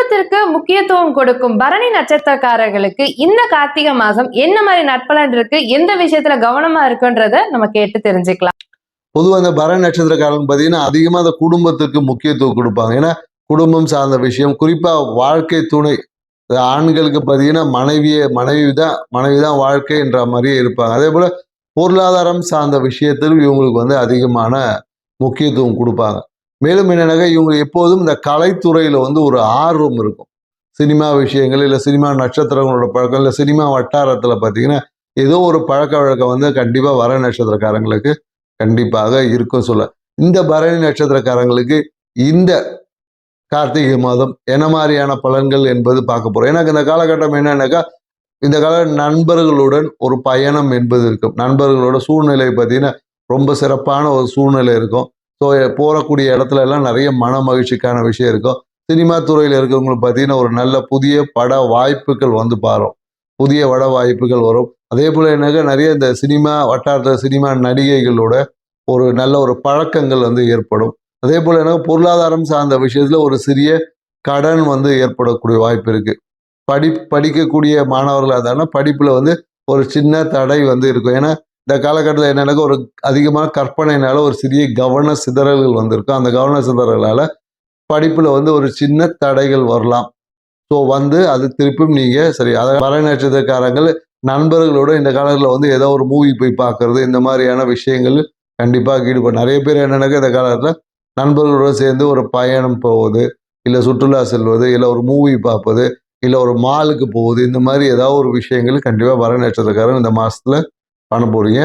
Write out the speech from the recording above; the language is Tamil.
குடும்பத்திற்கு முக்கியத்துவம் கொடுக்கும் பரணி நட்சத்திரக்காரர்களுக்கு இந்த கார்த்திகை மாசம் என்ன மாதிரி நற்பலன் இருக்கு, எந்த விஷயத்துல கவனமா இருக்குன்றத நம்ம கேட்டு தெரிஞ்சுக்கலாம். பொதுவாக அந்த பரணி நட்சத்திரக்காரங்க பார்த்தீங்கன்னா அதிகமாக அந்த குடும்பத்துக்கு முக்கியத்துவம் கொடுப்பாங்க. ஏன்னா குடும்பம் சார்ந்த விஷயம், குறிப்பாக வாழ்க்கை துணை, ஆண்களுக்கு பார்த்தீங்கன்னா மனைவி தான் வாழ்க்கை என்ற மாதிரியே இருப்பாங்க. அதே போல பொருளாதாரம் சார்ந்த விஷயத்தில் இவங்களுக்கு வந்து அதிகமான முக்கியத்துவம் கொடுப்பாங்க. மேலும் என்னன்னாக்கா இவங்க எப்போதும் இந்த கலைத்துறையில் வந்து ஒரு ஆர்வம் இருக்கும். சினிமா விஷயங்கள் இல்லை சினிமா நட்சத்திரங்களோட பழக்கம் இல்லை சினிமா வட்டாரத்தில் பார்த்தீங்கன்னா ஏதோ ஒரு பழக்க வழக்கம் வந்து கண்டிப்பாக பரணி நட்சத்திரக்காரங்களுக்கு கண்டிப்பாக இருக்கும் சொல்ல. இந்த பரணி நட்சத்திரக்காரங்களுக்கு இந்த கார்த்திகை மாதம் என்ன மாதிரியான பலன்கள் என்பது பார்க்க போகிறோம். எனக்கு இந்த காலகட்டம் என்னன்னாக்கா இந்த கால நண்பர்களுடன் ஒரு பயணம் என்பது இருக்கும். நண்பர்களோட சூழ்நிலை பார்த்தீங்கன்னா ரொம்ப சிறப்பான ஒரு சூழ்நிலை இருக்கும். ஸோ போகக்கூடிய இடத்துல எல்லாம் நிறைய மன மகிழ்ச்சிக்கான விஷயம் இருக்கும். சினிமா துறையில் இருக்கிறவங்களுக்கு பார்த்தீங்கன்னா ஒரு நல்ல புதிய பட வாய்ப்புகள் வந்து பாரும். புதிய பட வாய்ப்புகள் வரும். அதே போல் என்னங்க நிறைய இந்த சினிமா வட்டாரத்தில் சினிமா நடிகைகளோட ஒரு நல்ல ஒரு பழக்கங்கள் வந்து ஏற்படும். அதே போல் என்ன பொருளாதாரம் சார்ந்த விஷயத்தில் ஒரு சிறிய கடன் வந்து ஏற்படக்கூடிய வாய்ப்பு இருக்குது. படிக்கக்கூடிய மாணவர்களாக இருந்தாலும் படிப்பில் வந்து ஒரு சின்ன தடை வந்து இருக்கும். ஏன்னா இந்த காலகட்டத்தில் என்னென்னாக்கா ஒரு அதிகமான கற்பனைனால ஒரு சிறிய கவன சிதறல்கள் வந்திருக்கும். அந்த கவன சிதறலால் படிப்பில் வந்து ஒரு சின்ன தடைகள் வரலாம். ஸோ வந்து அது திருப்பியும் நீங்கள் சரி அதை பரணி நட்சத்திரக்காரங்கள் நண்பர்களோட இந்த காலத்தில் வந்து ஏதோ ஒரு மூவி போய் பார்க்கறது இந்த மாதிரியான விஷயங்கள் கண்டிப்பாக ஈடுபடும். நிறைய பேர் என்னென்னாக்கா இந்த காலத்தில் நண்பர்களோடு சேர்ந்து ஒரு பயணம் போவது, இல்லை சுற்றுலா செல்வது, இல்லை ஒரு மூவி பார்ப்பது, இல்லை ஒரு மாலுக்கு போகுது, இந்த மாதிரி ஏதாவது ஒரு விஷயங்கள் கண்டிப்பாக பரணி நட்சத்திரக்காரங்க இந்த மாதத்தில் பண்ண போகிறீங்க.